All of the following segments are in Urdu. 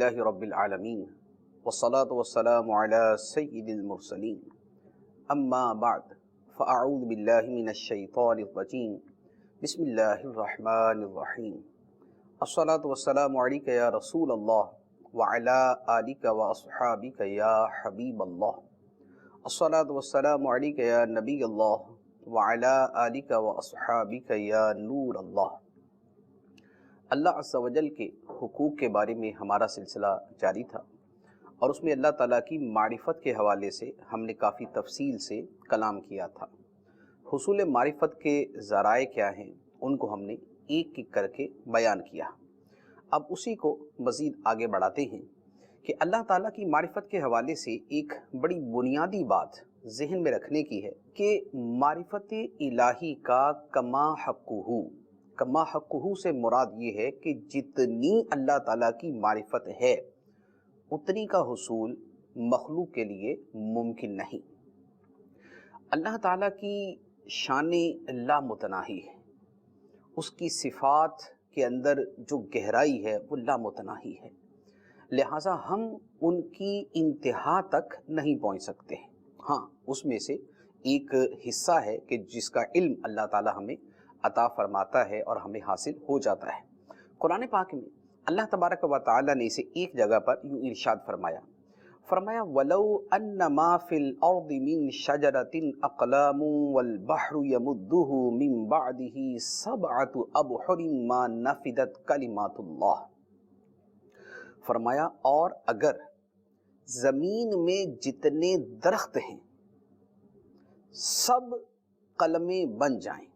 للہ رب العالمین والصلاة والسلام علی سید المرسلین اما بعد فاعوذ باللہ من الشیطان الرجیم بسم اللہ الرحمن الرحیم الصلاة والسلام علیک یا رسول اللہ وعلی آلک واصحابک یا حبیب اللہ الصلاة والسلام علیک یا نبی اللہ وعلی آلک واصحابک یا نور اللہ۔ اللہ عز و جل کے حقوق کے بارے میں ہمارا سلسلہ جاری تھا اور اس میں اللہ تعالیٰ کی معرفت کے حوالے سے ہم نے کافی تفصیل سے کلام کیا تھا۔ حصول معرفت کے ذرائع کیا ہیں ان کو ہم نے ایک ایک کر کے بیان کیا۔ اب اسی کو مزید آگے بڑھاتے ہیں کہ اللہ تعالیٰ کی معرفت کے حوالے سے ایک بڑی بنیادی بات ذہن میں رکھنے کی ہے کہ معرفت الہی کا کما حقہ سے مراد یہ ہے کہ جتنی اللہ تعالیٰ کی معرفت ہے اتنی کا حصول مخلوق کے لیے ممکن نہیں۔ اللہ تعالیٰ کی شان لامتناہی ہے، اس کی صفات کے اندر جو گہرائی ہے وہ لامتناہی ہے، لہٰذا ہم ان کی انتہا تک نہیں پہنچ سکتے۔ ہاں، اس میں سے ایک حصہ ہے کہ جس کا علم اللہ تعالیٰ ہمیں عطا فرماتا ہے اور ہمیں حاصل ہو جاتا ہے۔ قرآن پاک میں اللہ تبارک و تعالیٰ نے اسے ایک جگہ پر یوں ارشاد فرمایا وَلَوْ أَنَّ مَا فِي الْأَرْضِ مِن شَجَرَةٍ أَقْلَامٌ وَالْبَحْرُ يَمُدُّهُ مِن بَعْدِهِ سَبْعَةُ أَبْحُرٍ مَا نَفِدَتْ كَلِمَاتُ اللَّهِ۔ فرمایا اور اگر زمین میں جتنے درخت ہیں سب قلمیں بن جائیں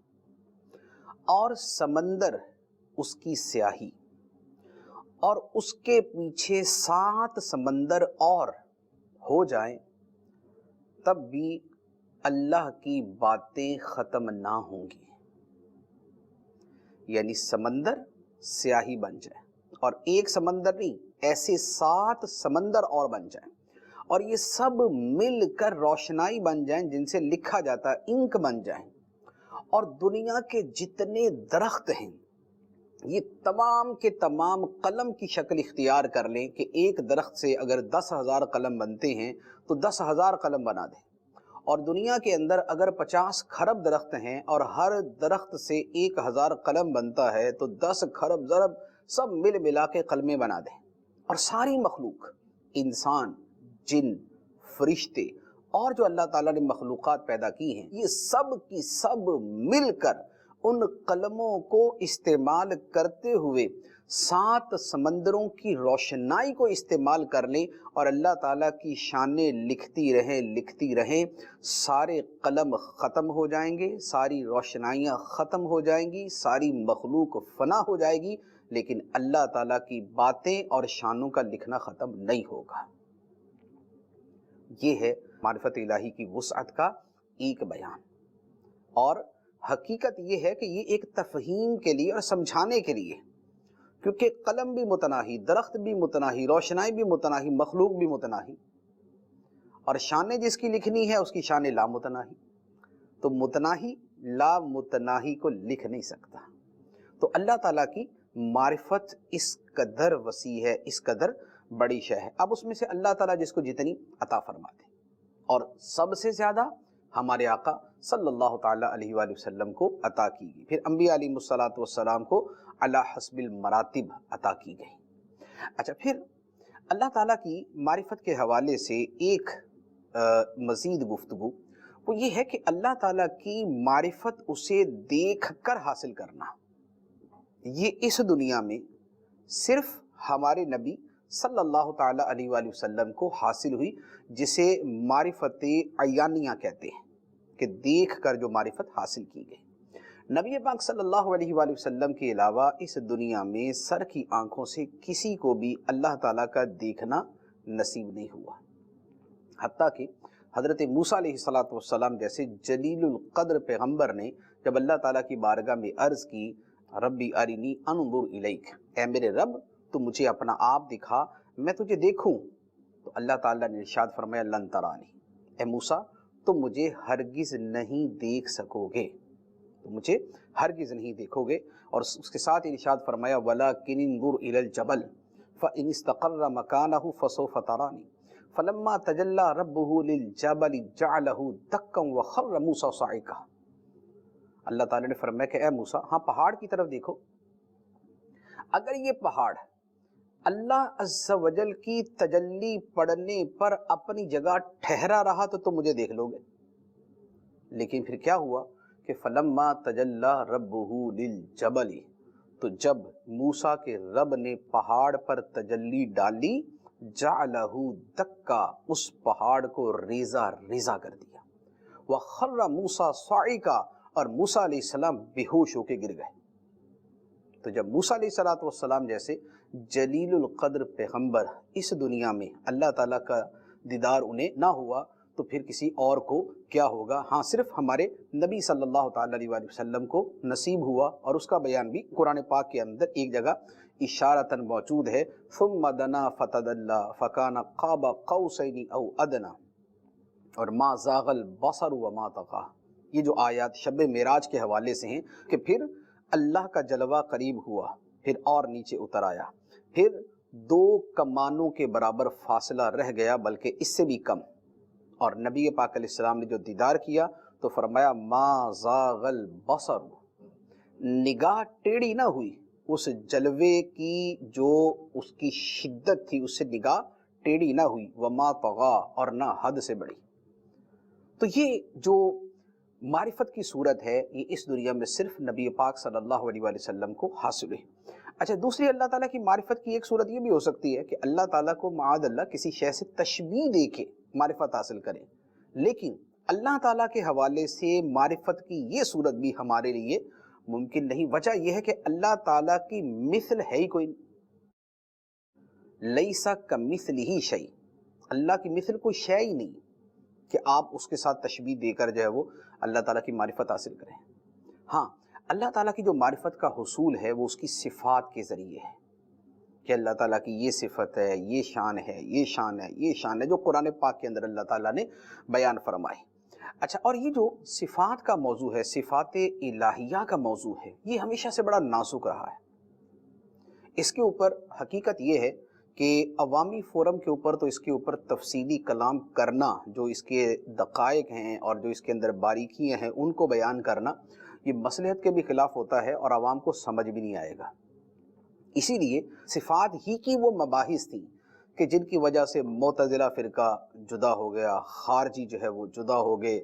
اور سمندر اس کی سیاہی اور اس کے پیچھے 7 سمندر اور ہو جائیں تب بھی اللہ کی باتیں ختم نہ ہوں گی، یعنی سمندر سیاہی بن جائے اور ایک سمندر نہیں، ایسے 7 سمندر اور بن جائیں اور یہ سب مل کر روشنائی بن جائیں جن سے لکھا جاتا ہے، انک بن جائیں، اور دنیا کے جتنے درخت ہیں یہ تمام کے تمام قلم کی شکل اختیار کر لیں کہ ایک درخت سے اگر 10,000 قلم بنتے ہیں تو 10,000 قلم بنا دیں، اور دنیا کے اندر اگر 50 کھرب درخت ہیں اور ہر درخت سے 1,000 قلم بنتا ہے تو 10 کھرب ضرب سب مل ملا کے قلمیں بنا دیں، اور ساری مخلوق، انسان، جن، فرشتے اور جو اللہ تعالیٰ نے مخلوقات پیدا کی ہیں، یہ سب کی سب مل کر ان قلموں کو استعمال کرتے ہوئے 7 سمندروں کی روشنائی کو استعمال کر لیں اور اللہ تعالیٰ کی شانیں لکھتی رہیں، سارے قلم ختم ہو جائیں گے، ساری روشنائیاں ختم ہو جائیں گی، ساری مخلوق فنا ہو جائے گی، لیکن اللہ تعالیٰ کی باتیں اور شانوں کا لکھنا ختم نہیں ہوگا۔ یہ ہے معرفت الہی کی وسعت کا ایک بیان، اور حقیقت یہ ہے کہ یہ ایک تفہیم کے لیے اور سمجھانے کے لیے، کیونکہ قلم بھی متناہی، درخت بھی متناہی، روشنائی بھی متناہی، مخلوق بھی متناہی، اور شان جس کی لکھنی ہے اس کی شان لامتناہی، تو متناہی لامتناہی کو لکھ نہیں سکتا۔ تو اللہ تعالیٰ کی معرفت اس قدر وسیع ہے، اس قدر بڑی شے ہے۔ اب اس میں سے اللہ تعالیٰ جس کو جتنی عطا فرماتے ہیں، اور سب سے زیادہ ہمارے آقا صلی اللہ تعالیٰ علیہ وآلہ وسلم کو عطا کی گئی، پھر انبیاء علیہ الصلاۃ والسلام کو علی حسب المراتب عطا کی گئی۔ اچھا، پھر اللہ تعالیٰ کی معرفت کے حوالے سے ایک مزید گفتگو وہ یہ ہے کہ اللہ تعالیٰ کی معرفت اسے دیکھ کر حاصل کرنا، یہ اس دنیا میں صرف ہمارے نبی صلی اللہ تعالیٰ علیہ وآلہ وسلم کو حاصل ہوئی، جسے معرفت عیانیہ کہتے ہیں، کہ دیکھ کر جو معرفت حاصل کی گئی۔ نبی پاک صلی اللہ علیہ وآلہ وسلم کے علاوہ اس دنیا میں سر کی آنکھوں سے کسی کو بھی اللہ تعالیٰ کا دیکھنا نصیب نہیں ہوا، حتیٰ کہ حضرت موسیٰ علیہ السلام جیسے جلیل القدر پیغمبر نے جب اللہ تعالیٰ کی بارگاہ میں عرض کی ربی ارنی انظر الیک، اے میرے رب تو مجھے اپنا آپ دکھا، میں تجھے دیکھوں، تو اللہ تعالیٰ نے ارشاد فرمایا لن ترانی، اے موسیٰ تم مجھے ہرگز نہیں دیکھ سکو گے، تو مجھے ہرگز نہیں دیکھو گے، اور اس کے ساتھ ارشاد فرمایا وَلَكِنِ انظُرْ إِلَى الْجَبَلِ فإن استقر مكانه فسوف تراني فلما تجلى ربه للجبل جعله دكا وخر موسى صعقا۔ اللہ تعالیٰ نے فرمایا کہ اے موسیٰ، ہاں پہاڑ کی طرف دیکھو، اگر یہ پہاڑ اللہ عز و جل کی تجلی پڑنے پر اپنی جگہ ٹھہرا رہا تو تم مجھے دیکھ لو گے، لیکن پھر کیا ہوا کہ فلما تجلی ربہ للجبل، تو جب موسیٰ کے رب نے پہاڑ پر تجلی ڈالی، جعلہ دکا، اس پہاڑ کو ریزہ ریزہ کر دیا، وخر موسیٰ صعقا، اور موسیٰ علیہ السلام بے ہوش ہو کے گر گئے۔ تو جب موسیٰ علیہ السلام جیسے جلیل القدر پیغمبر اس دنیا میں اللہ تعالیٰ کا دیدار انہیں نہ ہوا تو پھر کسی اور کو کیا ہوگا؟ ہاں صرف ہمارے نبی صلی اللہ تعالیٰ علیہ وآلہ وسلم کو نصیب ہوا، اور اس کا بیان بھی قرآن پاک کے اندر ایک جگہ اشارتاً موجود ہے، ثم دنا فتدلی فکان قاب قوسین او ادنا، اور ما زاغ البصر وما طغی۔ یہ جو آیات شب معراج کے حوالے سے ہیں کہ پھر اللہ کا جلوہ قریب ہوا، پھر اور نیچے اتر آیا، پھر 2 کمانوں کے برابر فاصلہ رہ گیا بلکہ اس سے بھی کم، اور نبی پاک علیہ السلام نے جو دیدار کیا تو فرمایا ما زاغ البصر، نگاہ ٹیڑھی نہ ہوئی، اس جلوے کی جو اس کی شدت تھی اس سے نگاہ ٹیڑھی نہ ہوئی، وما طغی، اور نہ حد سے بڑھی۔ تو یہ جو معرفت کی صورت ہے یہ اس دنیا میں صرف نبی پاک صلی اللہ علیہ وآلہ وسلم کو حاصل ہے۔ اچھا، دوسری اللہ تعالیٰ کی معرفت کی ایک صورت یہ بھی ہو سکتی ہے کہ اللہ تعالیٰ کو معاذ اللہ کسی شے سے تشبیہ دے کے معرفت حاصل کریں، لیکن اللہ تعالیٰ کے حوالے سے معرفت کی یہ صورت بھی ہمارے لیے ممکن نہیں۔ وجہ یہ ہے کہ اللہ تعالیٰ کی مثل ہے ہی کوئی نہیں، لیسا کمثلہ شیء، اللہ کی مثل کوئی شے ہی نہیں کہ آپ اس کے ساتھ تشبیہ دے کر جو ہے وہ اللہ تعالیٰ کی معرفت حاصل کریں۔ ہاں، اللہ تعالیٰ کی جو معرفت کا حصول ہے وہ اس کی صفات کے ذریعے ہے کہ اللہ تعالیٰ کی یہ صفت ہے، یہ شان ہے، یہ شان ہے، یہ شان ہے، جو قرآن پاک کے اندر اللہ تعالیٰ نے بیان فرمائی۔ اچھا، اور یہ جو صفات کا موضوع ہے، صفات الہیہ کا موضوع ہے، یہ ہمیشہ سے بڑا نازک رہا ہے۔ اس کے اوپر حقیقت یہ ہے کہ عوامی فورم کے اوپر تو اس کے اوپر تفصیلی کلام کرنا، جو اس کے دقائق ہیں اور جو اس کے اندر باریکیاں ہیں ان کو بیان کرنا، یہ مصلحت کے بھی خلاف ہوتا ہے اور عوام کو سمجھ بھی نہیں آئے گا۔ اسی لیے صفات ہی کی وہ مباحث تھیں کہ جن کی وجہ سے معتزلہ فرقہ جدا ہو گیا، خارجی جو ہے وہ جدا ہو گئے،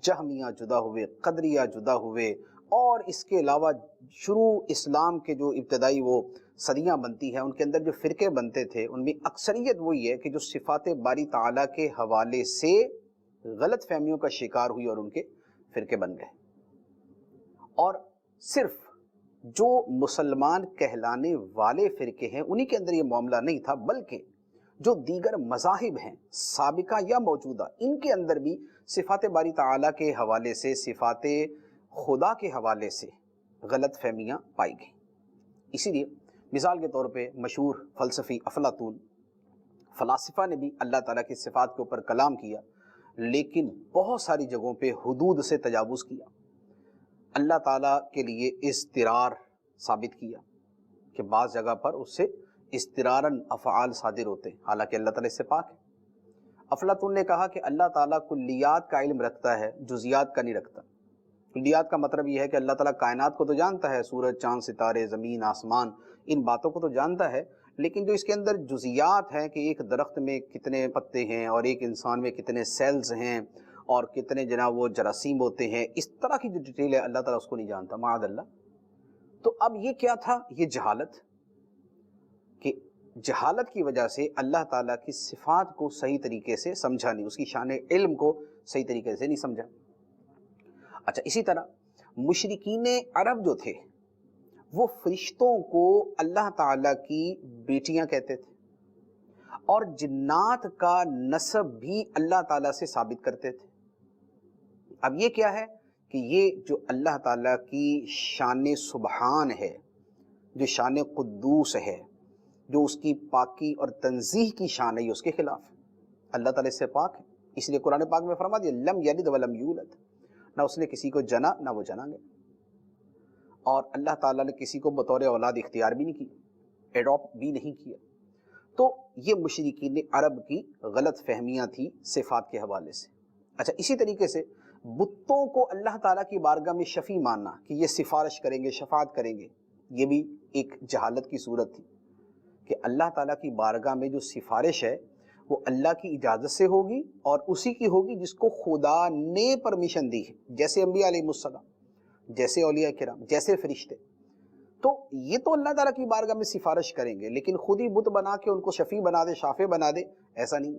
جہمیہ جدا ہوئے، قدریہ جدا ہوئے، اور اس کے علاوہ شروع اسلام کے جو ابتدائی وہ صدیاں بنتی ہیں ان کے اندر جو فرقے بنتے تھے ان میں اکثریت وہی ہے کہ جو صفات باری تعالیٰ کے حوالے سے غلط فہمیوں کا شکار ہوئی اور ان کے فرقے بن گئے۔ اور صرف جو مسلمان کہلانے والے فرقے ہیں انہی کے اندر یہ معاملہ نہیں تھا، بلکہ جو دیگر مذاہب ہیں سابقہ یا موجودہ ان کے اندر بھی صفات باری تعالیٰ کے حوالے سے، صفات خدا کے حوالے سے غلط فہمیاں پائی گئیں۔ اسی لیے مثال کے طور پہ مشہور فلسفی افلاطون، فلاسفہ نے بھی اللہ تعالیٰ کی صفات کے اوپر کلام کیا، لیکن بہت ساری جگہوں پہ حدود سے تجاوز کیا، اللہ تعالیٰ کے لیے اضطرار ثابت کیا کہ بعض جگہ پر اس سے اضطراراً افعال صادر ہوتے ہیں، حالانکہ اللہ تعالیٰ اس سے پاک ہے۔ افلاطون نے کہا کہ اللہ تعالیٰ کلیات کا علم رکھتا ہے، جزیات کا نہیں رکھتا۔ کلیات کا مطلب یہ ہے کہ اللہ تعالیٰ کائنات کو تو جانتا ہے، سورج، چاند، ستارے، زمین، آسمان، ان باتوں کو تو جانتا ہے، لیکن جو اس کے اندر جزیات ہیں کہ ایک درخت میں کتنے پتے ہیں اور ایک انسان میں کتنے سیلز ہیں اور کتنے جناب وہ جراثیم ہوتے ہیں، اس طرح کی جو ڈیٹیل ہے اللہ تعالیٰ اس کو نہیں جانتا، معاذ اللہ۔ تو اب یہ کیا تھا؟ یہ جہالت، کہ جہالت کی وجہ سے اللہ تعالیٰ کی صفات کو صحیح طریقے سے سمجھا نہیں، اس کی شان علم کو صحیح طریقے سے نہیں سمجھا۔ اچھا، اسی طرح مشرکین عرب جو تھے وہ فرشتوں کو اللہ تعالیٰ کی بیٹیاں کہتے تھے، اور جنات کا نسب بھی اللہ تعالیٰ سے ثابت کرتے تھے۔ اب یہ کیا ہے کہ یہ جو اللہ تعالیٰ کی شان سبحان ہے، جو شان قدوس ہے، جو اس کی پاکی اور تنزیہ کی شان ہے، یہ اس کے خلاف ہے۔ اللہ تعالیٰ سے پاک ہے، اس لیے قرآن پاک میں فرما دیا لم یلد ولم یولد، نہ اس نے کسی کو جنا نہ وہ جنا گیا، اور اللہ تعالیٰ نے کسی کو بطور اولاد اختیار بھی نہیں کی، ایڈاپٹ بھی نہیں کیا۔ تو یہ مشرکین عرب کی غلط فہمیاں تھی صفات کے حوالے سے۔ اچھا، اسی طریقے سے بتوں کو اللہ تعالیٰ کی بارگاہ میں شفیع ماننا کہ یہ سفارش کریں گے، شفاعت کریں گے، یہ بھی ایک جہالت کی صورت تھی کہ اللہ تعالیٰ کی بارگاہ میں جو سفارش ہے وہ اللہ کی اجازت سے ہوگی اور اسی کی ہوگی جس کو خدا نے پرمیشن دی ہے، جیسے انبیاء علیہ السلام، جیسے اولیاء کرام، جیسے فرشتے۔ تو یہ تو اللہ تعالیٰ کی بارگاہ میں سفارش کریں گے، لیکن خود ہی بت بنا کے ان کو شفیع بنا دے، شافع بنا دے، ایسا نہیں۔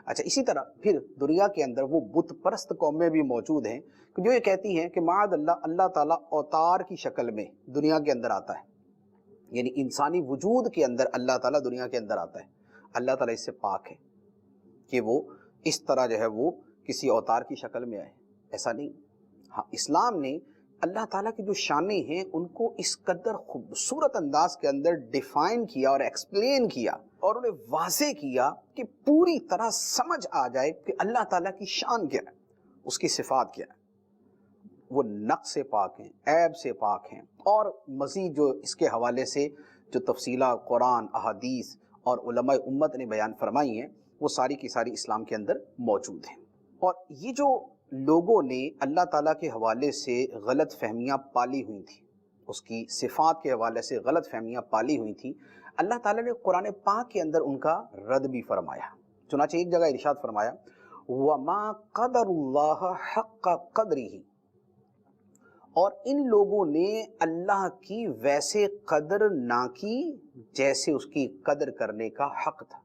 اچھا، اسی طرح پھر دنیا کے اندر وہ بت پرست قومیں بھی موجود ہیں کہ جو یہ کہتی ہیں کہ معاذ اللہ، اللہ تعالیٰ اوتار کی شکل میں دنیا کے اندر آتا ہے، یعنی انسانی وجود کے اندر اللہ تعالیٰ دنیا کے اندر آتا ہے۔ اللہ تعالیٰ اس سے پاک ہے کہ وہ اس طرح جو ہے وہ کسی اوتار کی شکل میں آئے، ایسا نہیں۔ ہاں، اسلام نے اللہ تعالیٰ کی جو شانیں ہیں ان کو اس قدر خوبصورت انداز کے اندر ڈیفائن کیا اور ایکسپلین کیا اور انہیں واضح کیا کہ پوری طرح سمجھ آ جائے کہ اللہ تعالیٰ کی شان کیا ہے، اس کی صفات کیا ہے۔ وہ نقص سے پاک ہیں، عیب سے پاک ہیں، اور مزید جو اس کے حوالے سے جو تفصیلات قرآن، احادیث اور علماء امت نے بیان فرمائی ہیں وہ ساری کی ساری اسلام کے اندر موجود ہیں۔ اور یہ جو لوگوں نے اللہ تعالیٰ کے حوالے سے غلط فہمیاں پالی ہوئی تھیں، اس کی صفات کے حوالے سے غلط فہمیاں پالی ہوئی تھیں، اللہ تعالیٰ نے قرآن پاک کے اندر ان کا رد بھی فرمایا۔ چنانچہ ایک جگہ ارشاد فرمایا وَمَا قَدَرُ اللَّهَ حَقَّ قَدْرِهِ، اور ان لوگوں نے اللہ کی ویسے قدر نہ کی جیسے اس کی قدر کرنے کا حق تھا۔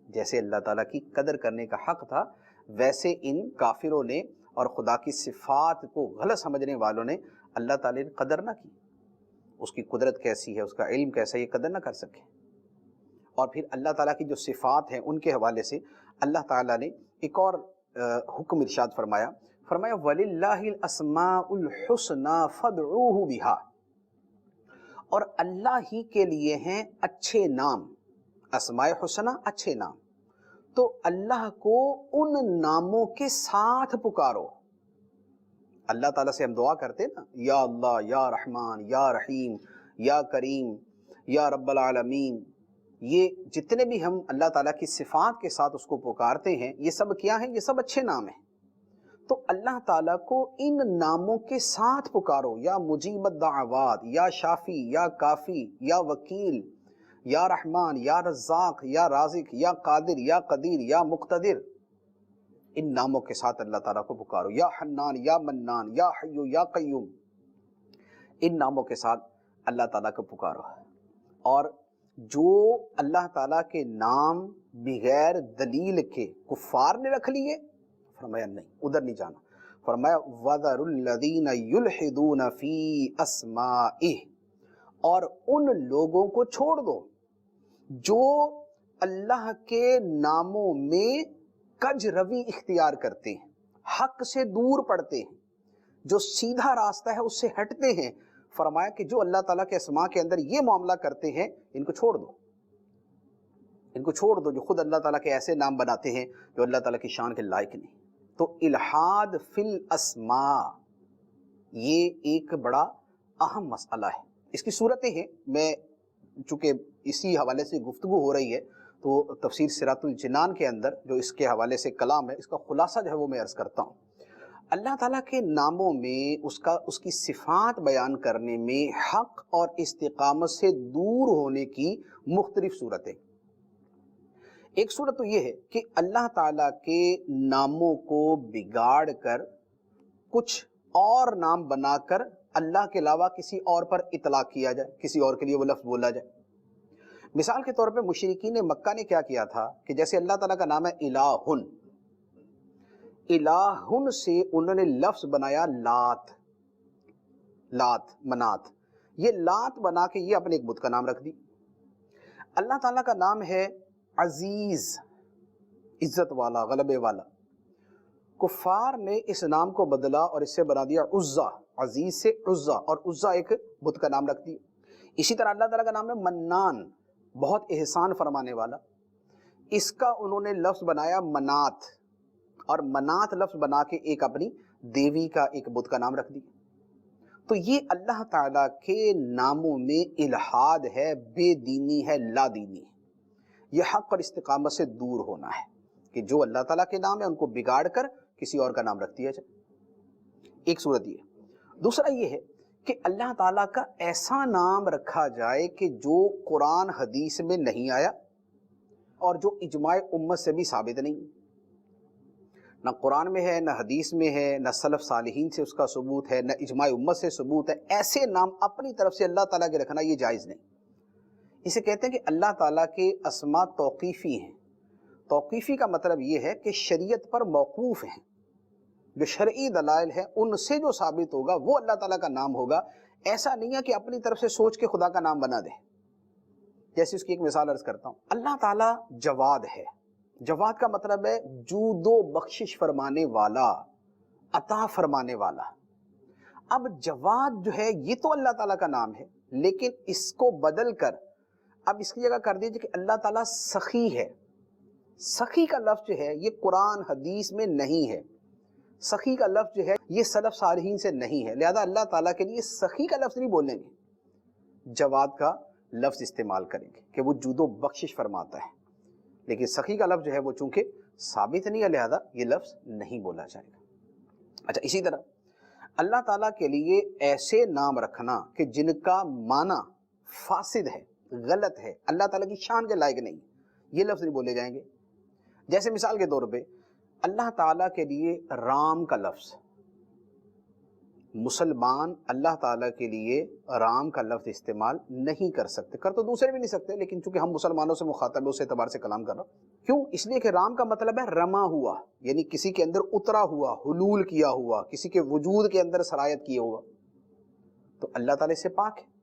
جیسے اللہ تعالیٰ کی قدر کرنے کا حق تھا ویسے ان کافروں نے اور خدا کی صفات کو غلط سمجھنے والوں نے اللہ تعالیٰ نے قدر نہ کی۔ اس کی قدرت کیسی ہے، اس کا علم کیسا ہے، یہ قدر نہ کر سکے۔ اور پھر اللہ تعالیٰ کی جو صفات ہیں ان کے حوالے سے اللہ تعالیٰ نے ایک اور حکم ارشاد فرمایا وَلِلَّهِ الْأَسْمَاءُ الْحُسْنَى فَادْعُوهُ بِهَا، اور اللہ ہی کے لیے ہیں اچھے نام، اسماء حسنہ اچھے نام، تو اللہ کو ان ناموں کے ساتھ پکارو۔ اللہ تعالیٰ سے ہم دعا کرتے نا، یا اللہ، یا رحمان، یا رحیم، یا کریم، یا رب العالمین، یہ جتنے بھی ہم اللہ تعالیٰ کی صفات کے ساتھ اس کو پکارتے ہیں یہ سب کیا ہیں؟ یہ سب اچھے نام ہیں۔ تو اللہ تعالیٰ کو ان ناموں کے ساتھ پکارو، یا مجیب الدعوات، یا شافی، یا کافی، یا وکیل، یا رحمان، یا رزاق، یا رازق، یا قادر، یا قدیر، یا مقتدر، ان ناموں کے ساتھ اللہ تعالیٰ کو پکارو۔ یا حنان، یا منان، یا حی، یا قیوم، ان ناموں کے ساتھ اللہ تعالیٰ کو پکارو۔ اور جو اللہ تعالیٰ کے نام بغیر دلیل کے کفار نے رکھ لیے، فرمایا نہیں، ادھر نہیں جانا۔ فرمایا وَذَرُوا الَّذِينَ يُلْحِدُونَ فِي أَسْمَائِهِ، اور ان لوگوں کو چھوڑ دو جو اللہ کے ناموں میں کج روی اختیار کرتے ہیں، حق سے دور پڑتے ہیں، جو سیدھا راستہ ہے اس سے ہٹتے ہیں۔ فرمایا کہ جو اللہ تعالیٰ کے اسماء کے اندر یہ معاملہ کرتے ہیں ان کو چھوڑ دو، ان کو چھوڑ دو، جو خود اللہ تعالیٰ کے ایسے نام بناتے ہیں جو اللہ تعالیٰ کی شان کے لائق نہیں۔ تو الحاد فی الاسماء یہ ایک بڑا اہم مسئلہ ہے۔ اس کی صورتیں ہیں، میں چونکہ اسی حوالے سے گفتگو ہو رہی ہے تو تفسیر صراط الجنان کے اندر جو اس کے حوالے سے کلام ہے، اس کا خلاصہ جو ہے وہ میں عرض کرتا ہوں۔ اللہ تعالیٰ کے ناموں میں اس کی صفات بیان کرنے میں حق اور استقامت سے دور ہونے کی مختلف صورتیں۔ ایک صورت تو یہ ہے کہ اللہ تعالیٰ کے ناموں کو بگاڑ کر کچھ اور نام بنا کر اللہ کے علاوہ کسی اور پر اطلاق کیا جائے، کسی اور کے لیے وہ لفظ بولا جائے۔ مثال کے طور پہ مشرکین مکہ نے کیا کیا تھا کہ جیسے اللہ تعالیٰ کا نام ہے الہن، الہن سے انہوں نے لفظ بنایا لات، لات منات، یہ لات بنا کے یہ اپنے ایک بت کا نام رکھ دی۔ اللہ تعالیٰ کا نام ہے عزیز، عزت والا، غلبے والا، کفار نے اس نام کو بدلا اور اس سے بنا دیا عزا، عزیز سے عزا، اور عزا ایک بت کا نام رکھ دیا۔ اسی طرح اللہ تعالیٰ کا نام ہے منان، بہت احسان فرمانے والا، اس کا انہوں نے لفظ بنایا منات، اور منات لفظ بنا کے ایک اپنی دیوی کا ایک بت کا نام رکھ دیا۔ تو یہ اللہ تعالیٰ کے ناموں میں الحاد ہے، بے دینی ہے، لا دینی ہے، یہ حق اور استقامت سے دور ہونا ہے کہ جو اللہ تعالیٰ کے نام ہے ان کو بگاڑ کر کسی اور کا نام رکھ دیا جائے۔ ایک صورت یہ ہے۔ دوسرا یہ ہے کہ اللہ تعالیٰ کا ایسا نام رکھا جائے کہ جو قرآن حدیث میں نہیں آیا اور جو اجماع امت سے بھی ثابت نہیں، نہ قرآن میں ہے، نہ حدیث میں ہے، نہ سلف صالحین سے اس کا ثبوت ہے، نہ اجماع امت سے ثبوت ہے۔ ایسے نام اپنی طرف سے اللہ تعالیٰ کے رکھنا یہ جائز نہیں۔ اسے کہتے ہیں کہ اللہ تعالیٰ کے اسماء توقیفی ہیں۔ توقیفی کا مطلب یہ ہے کہ شریعت پر موقوف ہیں، جو شرعی دلائل ہیں ان سے جو ثابت ہوگا وہ اللہ تعالیٰ کا نام ہوگا۔ ایسا نہیں ہے کہ اپنی طرف سے سوچ کے خدا کا نام بنا دے۔ جیسے اس کی ایک مثال عرض کرتا ہوں، اللہ تعالیٰ جواد ہے۔ جواد کا مطلب ہے جود و بخشش فرمانے والا، عطا فرمانے والا۔ اب جواد جو ہے یہ تو اللہ تعالیٰ کا نام ہے، لیکن اس کو بدل کر اب اس کی جگہ کر دیجئے کہ اللہ تعالیٰ سخی ہے۔ سخی کا لفظ جو ہے یہ قرآن حدیث میں نہیں ہے، سخی کا لفظ جو ہے یہ سلف صالحین سے نہیں ہے، لہذا اللہ تعالیٰ کے لیے سخی کا لفظ نہیں بولیں گے، جواد کا لفظ استعمال کریں گے کہ وہ جود و بخشش فرماتا ہے، لیکن سخی کا لفظ جو ہے وہ چونکہ ثابت نہیں ہے لہذا یہ لفظ نہیں بولا جائے گا۔ اچھا، اسی طرح اللہ تعالیٰ کے لیے ایسے نام رکھنا کہ جن کا معنی فاسد ہے، غلط ہے، اللہ تعالیٰ کی شان کے لائق نہیں، یہ لفظ نہیں بولے جائیں گے۔ جیسے مثال کے طور پہ اللہ تعالیٰ کے لیے رام کا لفظ، مسلمان اللہ تعالیٰ کے لیے رام کا لفظ استعمال نہیں کر سکتے، کر تو دوسرے بھی نہیں سکتے، لیکن چونکہ ہم مسلمانوں سے مخاطب ہے اس اعتبار سے کلام کر رہا ہوں۔ کیوں؟ اس لیے کہ رام کا مطلب ہے رما ہوا، یعنی کسی کے اندر اترا ہوا، حلول کیا ہوا، کسی کے وجود کے اندر سرایت کیا ہوا۔ تو اللہ تعالیٰ سے پاک ہے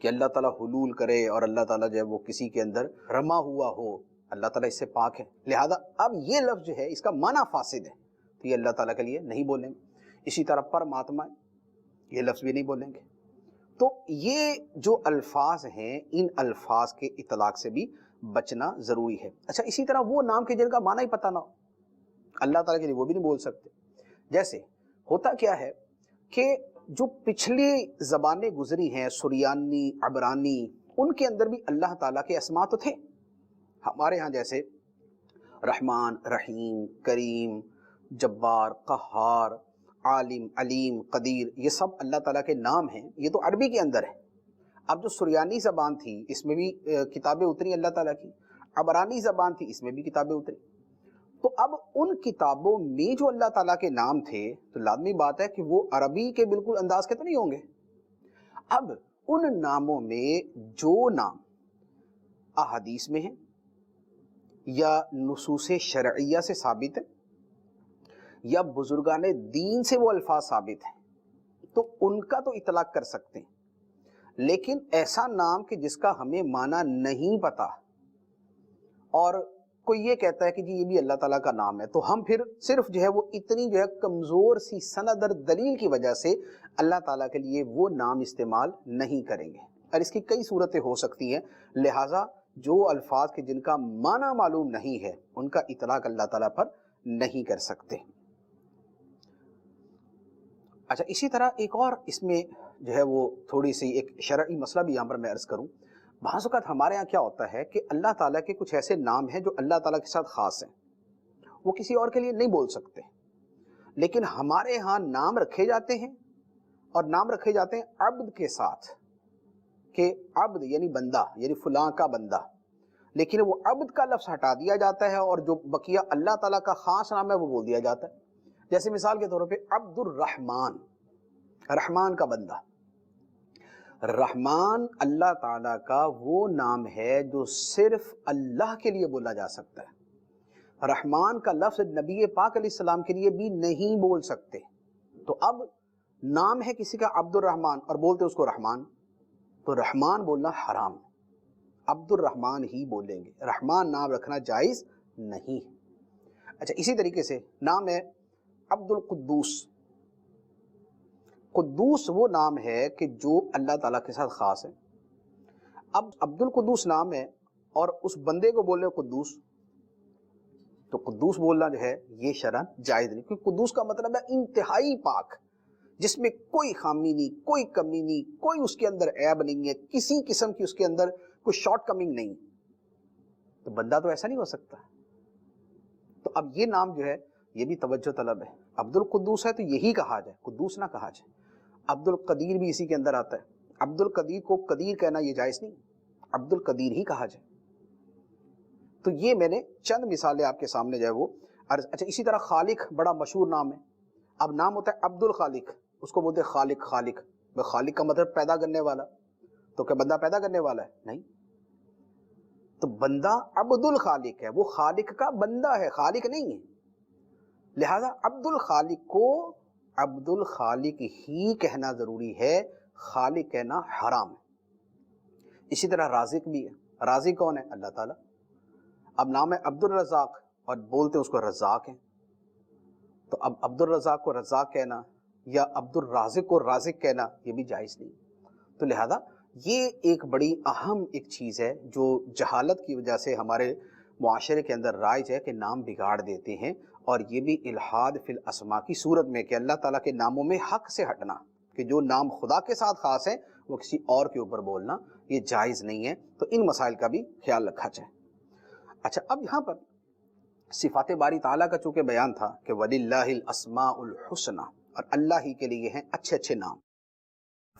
کہ اللہ تعالیٰ حلول کرے اور اللہ تعالیٰ جو ہے وہ کسی کے اندر رما ہوا ہو، اللہ تعالیٰ اس سے پاک ہے، لہذا اب یہ لفظ جو ہے اس کا معنی فاسد ہے تو یہ اللہ تعالیٰ کے لیے نہیں بولیں گے۔ اسی طرح پرماتما، یہ لفظ بھی نہیں بولیں گے۔ تو یہ جو الفاظ ہیں ان الفاظ کے اطلاق سے بھی بچنا ضروری ہے۔ اچھا، اسی طرح وہ نام کے جن کا معنی ہی پتہ نہ ہو اللہ تعالیٰ کے لیے وہ بھی نہیں بول سکتے۔ جیسے ہوتا کیا ہے کہ جو پچھلی زبانیں گزری ہیں، سریانی، عبرانی، ان کے اندر بھی اللہ تعالیٰ کے اسماء تو تھے۔ ہمارے ہاں جیسے رحمان، رحیم، کریم، جبار، قہار، عالم، علیم، قدیر، یہ سب اللہ تعالیٰ کے نام ہیں، یہ تو عربی کے اندر ہے۔ اب جو سریانی زبان تھی اس میں بھی کتابیں اتری اللہ تعالیٰ کی، عبرانی زبان تھی اس میں بھی کتابیں اتری، تو اب ان کتابوں میں جو اللہ تعالیٰ کے نام تھے تو لازمی بات ہے کہ وہ عربی کے بالکل انداز کے تو نہیں ہوں گے۔ اب ان ناموں میں جو نام احادیث میں ہیں یا نصوص شرعیہ سے ثابت ہے یا بزرگان دین سے وہ الفاظ ثابت ہیں تو ان کا تو اطلاق کر سکتے ہیں، لیکن ایسا نام کہ جس کا ہمیں معنی نہیں پتا اور کوئی یہ کہتا ہے کہ جی یہ بھی اللہ تعالیٰ کا نام ہے، تو ہم پھر صرف جو ہے وہ اتنی جو ہے کمزور سی سند اور دلیل کی وجہ سے اللہ تعالیٰ کے لیے وہ نام استعمال نہیں کریں گے، اور اس کی کئی صورتیں ہو سکتی ہیں، لہٰذا جو الفاظ کے جن کا معنی معلوم نہیں ہے ان کا اطلاق اللہ تعالیٰ پر نہیں کر سکتے۔ اچھا، اسی طرح ایک اور اس میں جو ہے وہ تھوڑی سی ایک شرعی مسئلہ بھی یہاں پر میں عرض کروں۔ بعض اوقات ہمارے ہاں کیا ہوتا ہے کہ اللہ تعالیٰ کے کچھ ایسے نام ہیں جو اللہ تعالیٰ کے ساتھ خاص ہیں، وہ کسی اور کے لیے نہیں بول سکتے، لیکن ہمارے ہاں نام رکھے جاتے ہیں اور نام رکھے جاتے ہیں عبد کے ساتھ، کہ عبد یعنی بندہ، یعنی فلاں کا بندہ، لیکن وہ عبد کا لفظ ہٹا دیا جاتا ہے اور جو بقیہ اللہ تعالیٰ کا خاص نام ہے وہ بول دیا جاتا ہے۔ جیسے مثال کے طور پہ عبد الرحمن، رحمان کا بندہ۔ رحمان اللہ تعالیٰ کا وہ نام ہے جو صرف اللہ کے لیے بولا جا سکتا ہے، رحمان کا لفظ نبی پاک علیہ السلام کے لیے بھی نہیں بول سکتے۔ تو اب نام ہے کسی کا عبد الرحمن اور بولتے اس کو رحمان، تو رحمان بولنا حرام، عبد الرحمن ہی بولیں گے، رحمان نام رکھنا جائز نہیں ہے۔ اچھا، اسی طریقے سے نام ہے عبد القدوس۔ قدوس وہ نام ہے کہ جو اللہ تعالیٰ کے ساتھ خاص ہے۔ اب عبد القدوس نام ہے اور اس بندے کو بول رہے قدوس، تو قدوس بولنا جو ہے یہ شرعاً جائز نہیں، کیونکہ قدوس کا مطلب ہے انتہائی پاک، جس میں کوئی خامی نہیں، کوئی کمی نہیں، کوئی اس کے اندر عیب نہیں ہے، کسی قسم کی اس کے اندر کوئی شارٹ کمنگ نہیں، تو بندہ تو ایسا نہیں ہو سکتا۔ تو اب یہ نام جو ہے یہ بھی توجہ طلب ہے۔ عبد القدوس ہے تو یہی کہا جائے، قدوس نہ کہا جائے۔ عبد القدیر بھی اسی کے اندر آتا ہے، عبد القدیر کو قدیر کہنا یہ جائز نہیں، عبد القدیر ہی کہا جائے۔ تو یہ میں نے چند مثالیں آپ کے سامنے جو ہے وہ اچھا، اسی طرح خالق بڑا مشہور نام ہے۔ اب نام ہوتا ہے عبد الخالق، اس کو بولتے خالق۔ خالق خالق کا مطلب پیدا کرنے والا، تو کیا بندہ پیدا کرنے والا ہے؟ نہیں، تو بندہ عبد الخالق ہے، وہ خالق کا بندہ ہے، خالق نہیں ہے۔ لہذا عبد الخالق کو عبد الخالق ہی کہنا ضروری ہے، خالق کہنا حرام ہے۔ اسی طرح رازق بھی ہے، رازق کون ہے؟ اللہ تعالیٰ۔ اب نام ہے عبد الرزاق اور بولتے اس کو رزاق ہیں، تو اب عبد الرزاق کو رزاق کہنا یا عبد الرازق کو رازق کہنا یہ بھی جائز نہیں۔ تو لہذا یہ ایک بڑی اہم ایک چیز ہے جو جہالت کی وجہ سے ہمارے معاشرے کے اندر رائج ہے کہ نام بگاڑ دیتے ہیں، اور یہ بھی الحاد فی الاسماء کی صورت میں کہ اللہ تعالیٰ کے ناموں میں حق سے ہٹنا، کہ جو نام خدا کے ساتھ خاص ہیں وہ کسی اور کے اوپر بولنا یہ جائز نہیں ہے۔ تو ان مسائل کا بھی خیال رکھا جائے۔ اچھا، اب یہاں پر صفات باری تعالیٰ کا چونکہ بیان تھا کہ وَلِلَّهِ الْأَسْمَاءُ الْحُسْنَى، اور اللہ ہی کے لیے ہیں اچھے اچھے نام،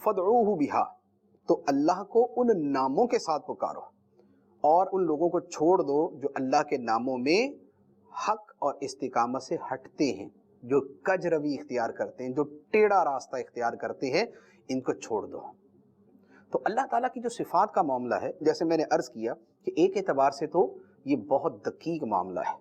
فَادْعُوهُ بِهَا، تو اللہ کو ان ناموں کے ساتھ پکارو، اور ان لوگوں کو چھوڑ دو جو اللہ کے ناموں میں حق اور استقامت سے ہٹتے ہیں، جو کج روی اختیار کرتے ہیں، جو ٹیڑھا راستہ اختیار کرتے ہیں، ان کو چھوڑ دو۔ تو اللہ تعالیٰ کی جو صفات کا معاملہ ہے، جیسے میں نے عرض کیا کہ ایک اعتبار سے تو یہ بہت دقیق معاملہ ہے،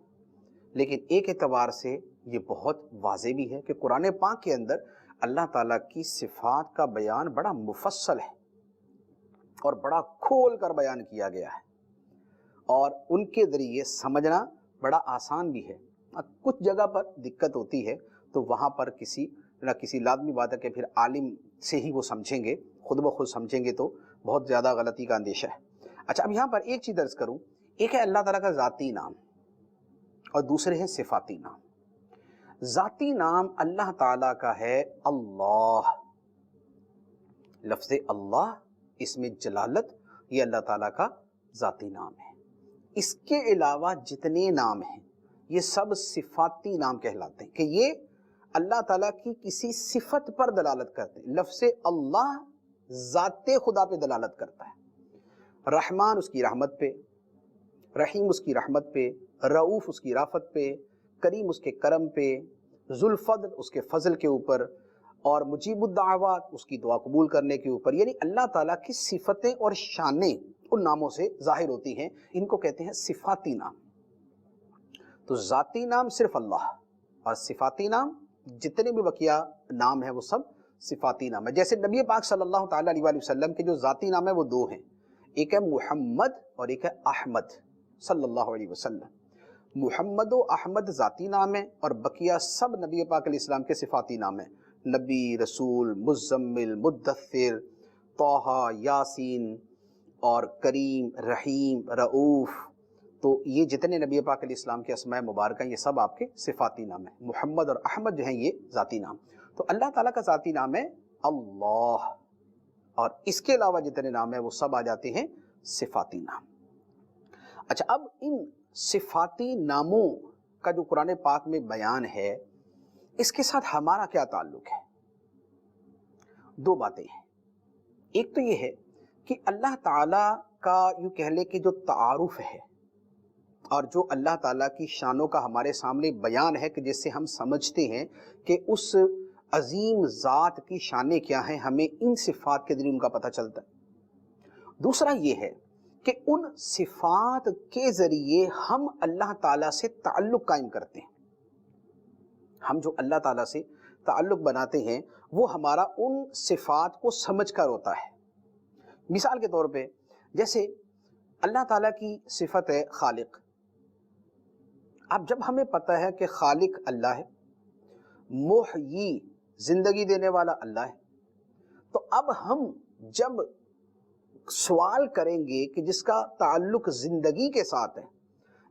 لیکن ایک اعتبار سے یہ بہت واضح بھی ہے کہ قرآن پاک کے اندر اللہ تعالیٰ کی صفات کا بیان بڑا مفصل ہے اور بڑا کھول کر بیان کیا گیا ہے، اور ان کے ذریعے سمجھنا بڑا آسان بھی ہے۔ کچھ جگہ پر دقت ہوتی ہے تو وہاں پر کسی نہ کسی لازمی بات ہے کہ پھر عالم سے ہی وہ سمجھیں گے، خود بخود سمجھیں گے تو بہت زیادہ غلطی کا اندیشہ ہے۔ اچھا، اب یہاں پر ایک چیز عرض کروں، ایک ہے اللہ تعالیٰ کا ذاتی نام اور دوسرے ہیں صفاتی نام۔ ذاتی نام اللہ تعالیٰ کا ہے اللہ، لفظ اللہ اسم جلالت یہ اللہ تعالیٰ کا ذاتی نام ہے۔ اس کے علاوہ جتنے نام ہیں یہ سب صفاتی نام کہلاتے ہیں، کہ یہ اللہ تعالیٰ کی کسی صفت پر دلالت کرتے ہیں۔ لفظ اللہ ذات خدا پہ دلالت کرتا ہے، رحمان اس کی رحمت پہ، رحیم اس کی رحمت پہ، رؤوف اس کی رافت پہ، کریم اس کے کرم پہ، ذوالفضل اس کے فضل کے اوپر، اور مجیب الدعوات اس کی دعا قبول کرنے کے اوپر۔ یعنی اللہ تعالیٰ کی صفتیں اور شانیں ان ناموں سے ظاہر ہوتی ہیں، ان کو کہتے ہیں صفاتی نام۔ تو ذاتی نام صرف اللہ، اور صفاتی نام جتنے بھی بقیہ نام ہیں وہ سب صفاتی نام ہے۔ جیسے نبی پاک صلی اللہ تعالیٰ علیہ وسلم کے جو ذاتی نام ہے وہ دو ہیں، ایک ہے محمد اور ایک ہے احمد صلی اللہ علیہ وسلم۔ محمد و احمد ذاتی نام ہے، اور بقیہ سب نبی پاک علیہ السلام کے صفاتی نام ہیں، نبی، رسول، مزمل، مدثر، طہ، یاسین اور کریم، رحیم، رؤوف۔ تو یہ جتنے نبی پاک علیہ السلام کے اسماء مبارکہ یہ سب آپ کے صفاتی نام ہیں۔ محمد اور احمد جو ہیں یہ ذاتی نام۔ تو اللہ تعالیٰ کا ذاتی نام ہے اللہ، اور اس کے علاوہ جتنے نام ہیں وہ سب آ جاتے ہیں صفاتی نام۔ اچھا، اب ان صفاتی ناموں کا جو قرآن پاک میں بیان ہے اس کے ساتھ ہمارا کیا تعلق ہے؟ دو باتیں ہیں۔ ایک تو یہ ہے کہ اللہ تعالیٰ کا یوں کہہ لے کہ جو تعارف ہے اور جو اللہ تعالیٰ کی شانوں کا ہمارے سامنے بیان ہے کہ جس سے ہم سمجھتے ہیں کہ اس عظیم ذات کی شانیں کیا ہیں، ہمیں ان صفات کے ذریعے ان کا پتہ چلتا ہے۔ دوسرا یہ ہے کہ ان صفات کے ذریعے ہم اللہ تعالیٰ سے تعلق قائم کرتے ہیں۔ ہم جو اللہ تعالیٰ سے تعلق بناتے ہیں وہ ہمارا ان صفات کو سمجھ کر ہوتا ہے۔ مثال کے طور پہ جیسے اللہ تعالیٰ کی صفت ہے خالق۔ اب جب ہمیں پتہ ہے کہ خالق اللہ ہے، محیی زندگی دینے والا اللہ ہے، تو اب ہم جب سوال کریں گے کہ جس کا تعلق زندگی کے ساتھ ہے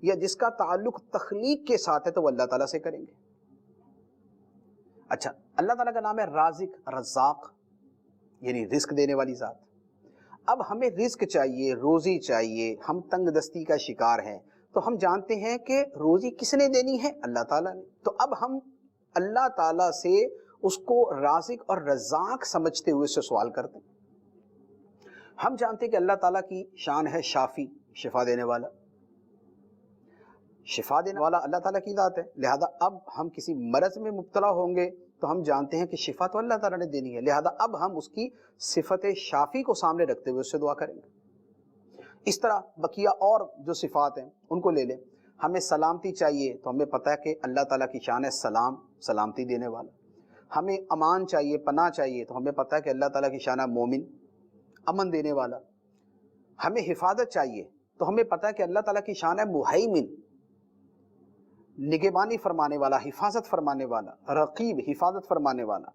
یا جس کا تعلق تخلیق کے ساتھ ہے تو وہ اللہ تعالیٰ سے کریں گے۔ اچھا، اللہ تعالیٰ کا نام ہے رازق، رزاق، یعنی رزق دینے والی ذات۔ اب ہمیں رزق چاہیے، روزی چاہیے، ہم تنگ دستی کا شکار ہیں، تو ہم جانتے ہیں کہ روزی کس نے دینی ہے؟ اللہ تعالیٰ نے۔ تو اب ہم اللہ تعالیٰ سے اس کو رازق اور رزاق سمجھتے ہوئے اس سے سوال کرتے ہیں۔ ہم جانتے ہیں کہ اللہ تعالیٰ کی شان ہے شافی، شفا دینے والا۔ شفا دینے والا اللہ تعالیٰ کی ذات ہے، لہذا اب ہم کسی مرض میں مبتلا ہوں گے تو ہم جانتے ہیں کہ شفا تو اللہ تعالیٰ نے دینی ہے، لہذا اب ہم اس کی صفت شافی کو سامنے رکھتے ہوئے اس سے دعا کریں گے۔ اس طرح بقیہ اور جو صفات ہیں ان کو لے لیں۔ ہمیں سلامتی چاہیے تو ہمیں پتہ ہے کہ اللہ تعالیٰ کی شان ہے سلام، سلامتی دینے والا۔ ہمیں امان چاہیے، پناہ چاہیے تو ہمیں پتہ ہے کہ اللہ تعالیٰ کی شان ہے مومن، امن دینے والا۔ ہمیں حفاظت چاہیے تو ہمیں پتہ ہے کہ اللہ تعالیٰ کی شان ہے مہیمن، نگہبانی فرمانے والا، حفاظت فرمانے والا، رقیب، حفاظت فرمانے والا۔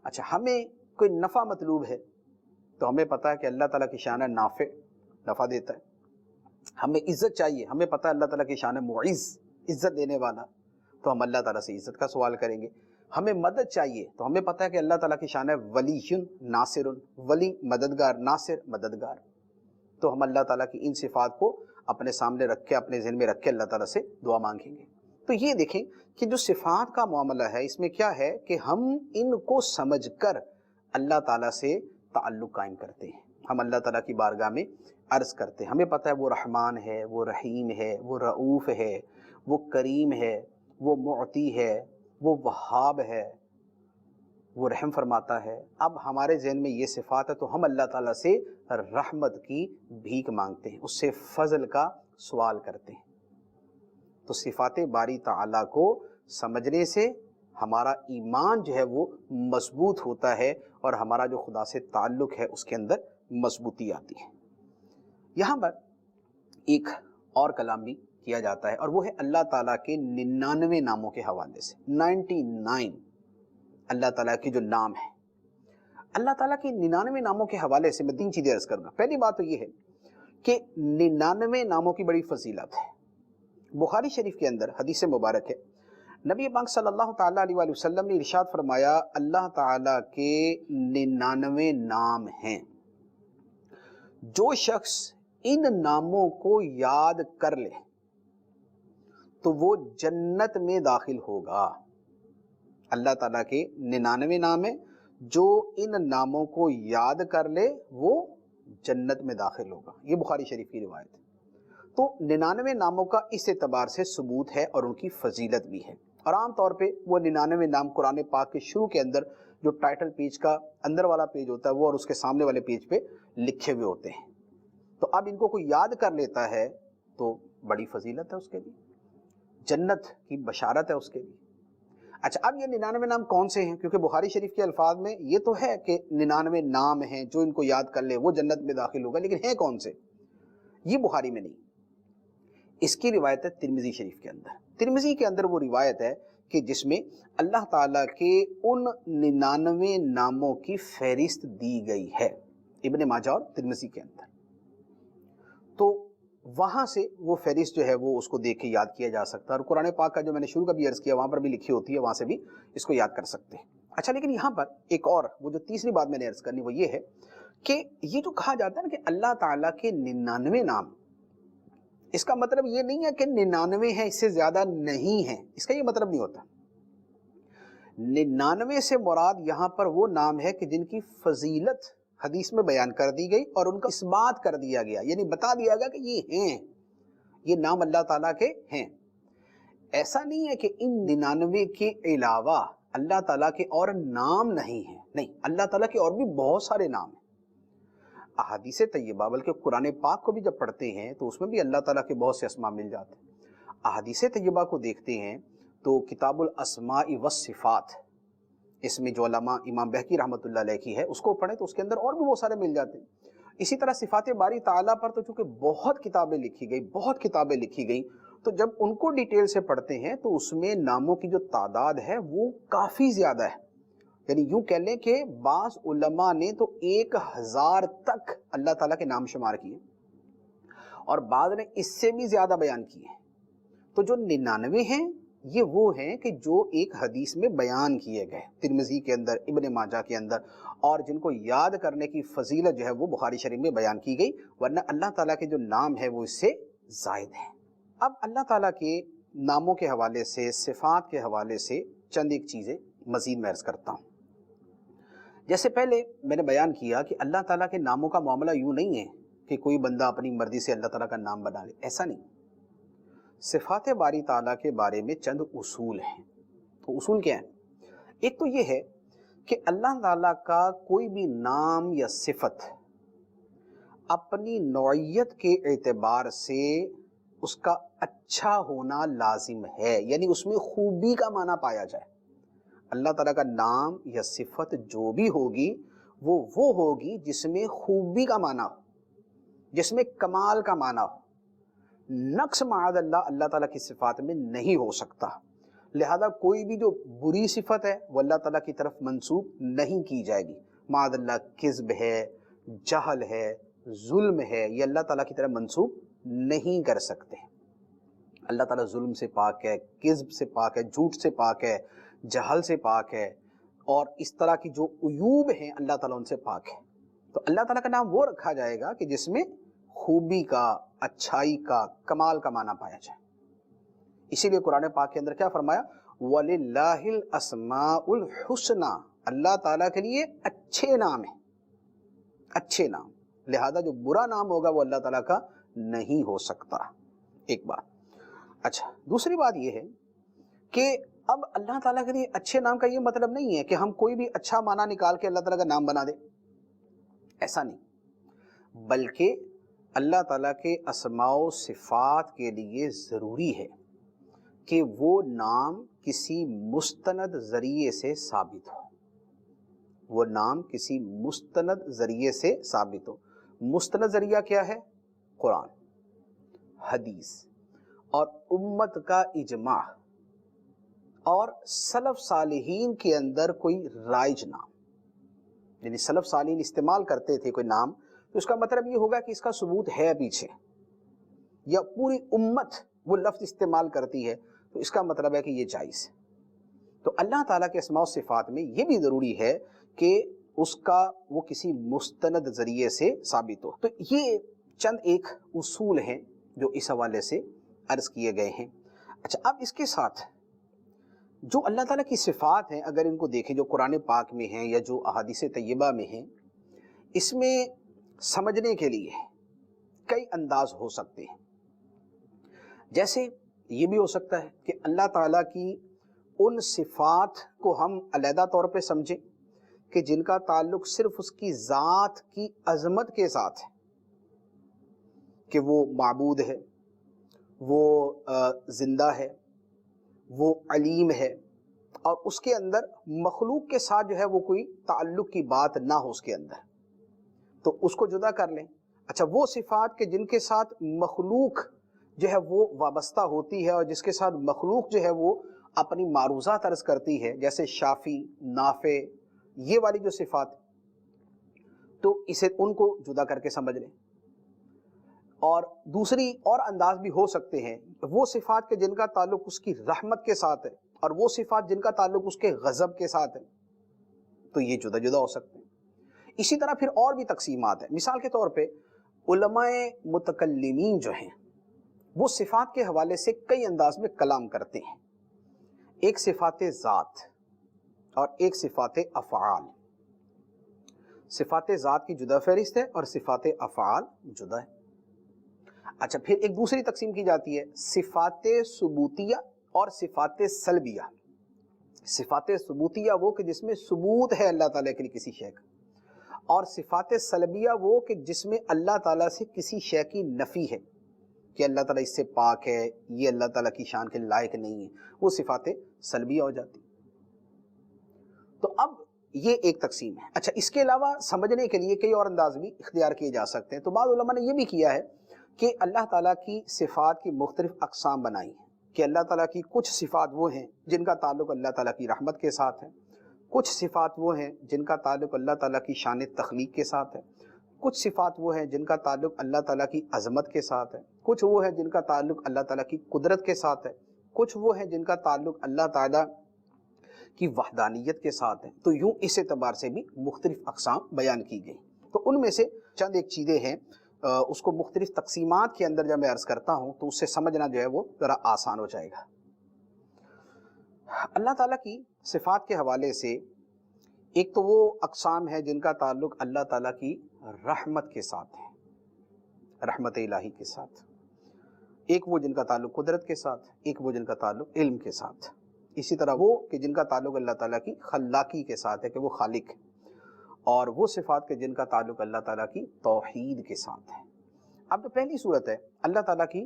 اچھا، ہمیں کوئی نفع مطلوب ہے تو ہمیں پتہ ہے کہ اللہ تعالیٰ کی شان ہے نافع، نفع دیتا ہے۔ ہمیں عزت چاہیے، ہمیں پتہ ہے اللہ تعالیٰ کی شان ہے معز، عزت دینے والا، تو ہم اللہ تعالیٰ سے عزت کا سوال کریں گے۔ ہمیں مدد چاہیے تو ہمیں پتہ ہے کہ اللہ تعالیٰ کی شان ہے ولی، ناصر، ولی مددگار، ناصر مددگار، تو ہم اللہ تعالیٰ کی ان صفات کو اپنے سامنے رکھ کے، اپنے ذہن میں رکھ کے اللہ تعالیٰ سے دعا مانگیں گے۔ تو یہ دیکھیں کہ جو صفات کا معاملہ ہے اس میں کیا ہے کہ ہم ان کو سمجھ کر اللہ تعالیٰ سے تعلق قائم کرتے ہیں، ہم اللہ تعالیٰ کی بارگاہ میں عرض کرتے ہیں۔ ہمیں پتہ ہے وہ رحمان ہے، وہ رحیم ہے، وہ رؤوف ہے، وہ کریم ہے، وہ معطی ہے، وہ وہاب ہے، وہ رحم فرماتا ہے۔ اب ہمارے ذہن میں یہ صفات ہے تو ہم اللہ تعالیٰ سے رحمت کی بھیک مانگتے ہیں، اس سے فضل کا سوال کرتے ہیں۔ تو صفات باری تعالیٰ کو سمجھنے سے ہمارا ایمان جو ہے وہ مضبوط ہوتا ہے اور ہمارا جو خدا سے تعلق ہے اس کے اندر مضبوطی آتی ہے۔ یہاں پر ایک اور کلام بھی کیا جاتا ہے اور وہ ہے اللہ تعالیٰ کے 99 ناموں کے حوالے سے۔ 99 اللہ تعالیٰ کے جو نام ہیں، اللہ تعالیٰ کے 99 ناموں کے حوالے سے میں 3 چیزیں عرض کروں گا۔ پہلی بات تو یہ ہے کہ 99 ناموں کی بڑی فضیلت ہے۔ بخاری شریف کے اندر حدیث مبارک ہے، نبی پاک صلی اللہ تعالیٰ علیہ وآلہ وسلم نے ارشاد فرمایا، اللہ تعالیٰ کے 99 نام ہیں، جو شخص ان ناموں کو یاد کر لے تو وہ جنت میں داخل ہوگا۔ اللہ تعالیٰ کے 99 نام ہیں، جو ان ناموں کو یاد کر لے وہ جنت میں داخل ہوگا۔ یہ بخاری شریف کی روایت ہے۔ تو 99 ناموں کا اس اعتبار سے ثبوت ہے اور ان کی فضیلت بھی ہے، اور عام طور پہ وہ 99 نام قرآن پاک کے شروع کے اندر جو ٹائٹل پیج کا اندر والا پیج ہوتا ہے وہ اور اس کے سامنے والے پیج پہ لکھے ہوئے ہوتے ہیں۔ تو اب ان کو کوئی یاد کر لیتا ہے تو بڑی فضیلت ہے اس کے لیے، جنت کی بشارت ہے اس کے لیے۔ اچھا، اب یہ 99 نام کون سے ہیں؟ کیونکہ بخاری شریف کے الفاظ میں یہ تو ہے کہ 99 نام ہیں، جو ان کو یاد کر لے وہ جنت میں داخل ہوگا، لیکن ہیں کون سے؟ یہ بخاری میں نہیں، اس کی روایت ہے ترمذی شریف کے اندر۔ ترمذی کے اندر وہ روایت ہے کہ جس میں اللہ تعالیٰ کے ان 99 ناموں کی فہرست دی گئی ہے، ابن ماجہ اور ترمذی کے اندر۔ تو وہاں سے وہ فہرست جو ہے وہ اس کو دیکھ کے یاد کیا جا سکتا ہے، اور قرآن پاک کا جو میں نے شروع کا بھی عرض کیا وہاں پر بھی لکھی ہوتی ہے، وہاں سے بھی اس کو یاد کر سکتے ہیں۔ اچھا، لیکن یہاں پر ایک اور وہ جو تیسری بات میں نے عرض کرنی وہ یہ ہے کہ یہ جو کہا جاتا ہے نا کہ اللہ تعالیٰ کے 99 نام، اس کا مطلب یہ نہیں ہے کہ 99 ہیں اس سے زیادہ نہیں ہیں، اس کا یہ مطلب نہیں ہوتا۔ 99 سے مراد یہاں پر وہ نام ہے کہ جن کی فضیلت حدیث میں بیان کر دی گئی اور ان کا اس بات کر دیا گیا، یعنی بتا دیا گیا کہ یہ ہیں، یہ نام اللہ تعالیٰ کے ہیں۔ ایسا نہیں ہے کہ ان 99 کے علاوہ اللہ تعالیٰ کے اور نام نہیں ہیں، نہیں، اللہ تعالیٰ کے اور بھی بہت سارے نام ہیں۔ احادیث طیبہ بلکہ قرآن پاک کو بھی جب پڑھتے ہیں تو اس میں بھی اللہ تعالیٰ کے بہت سے اسماء مل جاتے ہیں۔ احادیث طیبہ کو دیکھتے ہیں تو کتاب الاسماء والصفات، اس میں جو علامہ امام بہقی رحمۃ اللہ علیہ کی ہے اس کو پڑھیں تو اس کے اندر اور بھی بہت سارے مل جاتے ہیں۔ اسی طرح صفات باری تعالیٰ پر تو چونکہ بہت کتابیں لکھی گئی تو جب ان کو ڈیٹیل سے پڑھتے ہیں تو اس میں ناموں کی جو تعداد ہے وہ کافی زیادہ ہے، یعنی یوں کہہ لیں کہ بعض علماء نے تو 1000 تک اللہ تعالیٰ کے نام شمار کیے اور بعض نے اس سے بھی زیادہ بیان کیے ہیں۔ تو جو 99 ہیں یہ وہ ہیں کہ جو ایک حدیث میں بیان کیے گئے، ترمذی کے اندر، ابن ماجہ کے اندر، اور جن کو یاد کرنے کی فضیلت جو ہے وہ بخاری شریف میں بیان کی گئی، ورنہ اللہ تعالیٰ کے جو نام ہے وہ اس سے زائد ہیں۔ اب اللہ تعالیٰ کے ناموں کے حوالے سے، صفات کے حوالے سے چند ایک چیزیں مزید میں عرض کرتا ہوں۔ جیسے پہلے میں نے بیان کیا کہ اللہ تعالیٰ کے ناموں کا معاملہ یوں نہیں ہے کہ کوئی بندہ اپنی مرضی سے اللہ تعالیٰ کا نام بنا لے، ایسا نہیں۔ صفات باری تعالیٰ کے بارے میں چند اصول ہیں۔ تو اصول کیا ہیں؟ ایک تو یہ ہے کہ اللہ تعالیٰ کا کوئی بھی نام یا صفت اپنی نوعیت کے اعتبار سے اس کا اچھا ہونا لازم ہے، یعنی اس میں خوبی کا معنی پایا جائے۔ اللہ تعالیٰ کا نام یا صفت جو بھی ہوگی وہ ہوگی جس میں خوبی کا معنی ہو، جس میں کمال کا معنی ہو۔ نقص معاذ اللہ اللہ تعالیٰ کی صفات میں نہیں ہو سکتا، لہذا کوئی بھی جو بری صفت ہے وہ اللہ تعالیٰ کی طرف منسوب نہیں کی جائے گی۔ معاذ اللہ کذب ہے، جہل ہے، ظلم ہے، یہ اللہ تعالیٰ کی طرف منسوب نہیں کر سکتے۔ اللہ تعالیٰ ظلم سے پاک ہے، کذب سے پاک ہے، جھوٹ سے پاک ہے، جہل سے پاک ہے، اور اس طرح کی جو عیوب ہیں اللہ تعالیٰ ان سے پاک ہے۔ تو اللہ تعالیٰ کا نام وہ رکھا جائے گا کہ جس میں خوبی کا، اچھائی کا، کمال کا معنی پایا جائے۔ اسی لیے قرآن پاک کے اندر کیا فرمایا؟ وَلِلَّهِ الْأَسْمَاءُ الْحُسْنَى، اللہ تعالیٰ کے لیے اچھے نام ہیں، اچھے نام، لہذا جو برا نام ہوگا وہ اللہ تعالیٰ کا نہیں ہو سکتا۔ ایک بات۔ اچھا، دوسری بات یہ ہے کہ اب اللہ تعالیٰ کے لیے اچھے نام کا یہ مطلب نہیں ہے کہ ہم کوئی بھی اچھا معنی نکال کے اللہ تعالیٰ کا نام بنا دیں، ایسا نہیں، بلکہ اللہ تعالیٰ کے اسماء و صفات کے لیے ضروری ہے کہ وہ نام کسی مستند ذریعے سے ثابت ہو، وہ نام کسی مستند ذریعے سے ثابت ہو۔ مستند ذریعہ کیا ہے؟ قرآن، حدیث، اور امت کا اجماع، اور سلف صالحین کے اندر کوئی رائج نام، یعنی سلف صالحین استعمال کرتے تھے کوئی نام، تو اس کا مطلب یہ ہوگا کہ اس کا ثبوت ہے پیچھے، یا پوری امت وہ لفظ استعمال کرتی ہے تو اس کا مطلب ہے کہ یہ جائز ہے۔ تو اللہ تعالیٰ کے اسماء و صفات میں یہ بھی ضروری ہے کہ اس کا وہ کسی مستند ذریعے سے ثابت ہو۔ تو یہ چند ایک اصول ہیں جو اس حوالے سے عرض کیے گئے ہیں۔ اچھا، اب اس کے ساتھ جو اللہ تعالیٰ کی صفات ہیں اگر ان کو دیکھیں جو قرآن پاک میں ہیں یا جو احادیث طیبہ میں ہیں، اس میں سمجھنے کے لیے کئی انداز ہو سکتے ہیں۔ جیسے یہ بھی ہو سکتا ہے کہ اللہ تعالیٰ کی ان صفات کو ہم علیحدہ طور پہ سمجھیں کہ جن کا تعلق صرف اس کی ذات کی عظمت کے ساتھ ہے، کہ وہ معبود ہے، وہ زندہ ہے، وہ علیم ہے، اور اس کے اندر مخلوق کے ساتھ جو ہے وہ کوئی تعلق کی بات نہ ہو اس کے اندر، تو اس کو جدا کر لیں۔ اچھا، وہ صفات کہ جن کے ساتھ مخلوق جو ہے وہ وابستہ ہوتی ہے اور جس کے ساتھ مخلوق جو ہے وہ اپنی معروضات عرض کرتی ہے، جیسے شافی، نافع، یہ والی جو صفات، تو اسے ان کو جدا کر کے سمجھ لیں۔ اور دوسری اور انداز بھی ہو سکتے ہیں، وہ صفات کے جن کا تعلق اس کی رحمت کے ساتھ ہے اور وہ صفات جن کا تعلق اس کے غضب کے ساتھ ہے، تو یہ جدا جدا ہو سکتے ہیں۔ اسی طرح پھر اور بھی تقسیمات ہیں۔ مثال کے طور پہ علماء متکلمین جو ہیں وہ صفات کے حوالے سے کئی انداز میں کلام کرتے ہیں، ایک صفات ذات اور ایک صفات افعال۔ صفات ذات کی جدا فہرست ہے اور صفات افعال جدا ہے۔ اچھا، پھر ایک دوسری تقسیم کی جاتی ہے صفات ثبوتیہ اور صفات سلبیہ۔ صفات ثبوتیہ وہ کہ جس میں ثبوت ہے اللہ تعالیٰ کے لیے کسی شے کا، اور صفات سلبیہ وہ کہ جس میں اللہ تعالیٰ سے کسی شے کی نفی ہے کہ اللہ تعالیٰ اس سے پاک ہے، یہ اللہ تعالیٰ کی شان کے لائق نہیں ہے، وہ صفات سلبیہ ہو جاتی۔ تو اب یہ ایک تقسیم ہے۔ اچھا، اس کے علاوہ سمجھنے کے لیے کئی اور انداز بھی اختیار کیے جا سکتے ہیں۔ تو بعض علماء نے یہ بھی کیا ہے کہ اللہ تعالیٰ کی صفات کی مختلف اقسام بنائی ہیں، کہ اللہ تعالیٰ کی کچھ صفات وہ ہیں جن کا تعلق اللہ تعالیٰ کی رحمت کے ساتھ ہے، کچھ صفات وہ ہیں جن کا تعلق اللہ تعالیٰ کی شان تخلیق کے ساتھ ہے، کچھ صفات وہ ہیں جن کا تعلق اللہ تعالیٰ کی عظمت کے ساتھ ہے، کچھ وہ ہیں جن کا تعلق اللہ تعالیٰ کی قدرت کے ساتھ ہے، کچھ وہ ہیں جن کا تعلق اللہ تعالیٰ کی وحدانیت کے ساتھ ہے، تو یوں اس اعتبار سے بھی مختلف اقسام بیان کی گئی۔ تو ان میں سے چند ایک چیزیں ہیں، اس کو مختلف تقسیمات کے اندر جب میں عرض کرتا ہوں تو اس سے سمجھنا جو ہے وہ ذرا آسان ہو جائے گا۔ اللہ تعالیٰ کی صفات کے حوالے سے ایک تو وہ اقسام ہے جن کا تعلق اللہ تعالیٰ کی رحمت کے ساتھ ہے، رحمت الہی کے ساتھ، ایک وہ جن کا تعلق قدرت کے ساتھ، ایک وہ جن کا تعلق علم کے ساتھ، اسی طرح وہ کہ جن کا تعلق اللہ تعالیٰ کی خلاقی کے ساتھ ہے کہ وہ خالق ہے، اور وہ صفات کے جن کا تعلق اللہ تعالیٰ کی توحید کے ساتھ ہے۔ اب تو پہلی صورت ہے اللہ تعالیٰ کی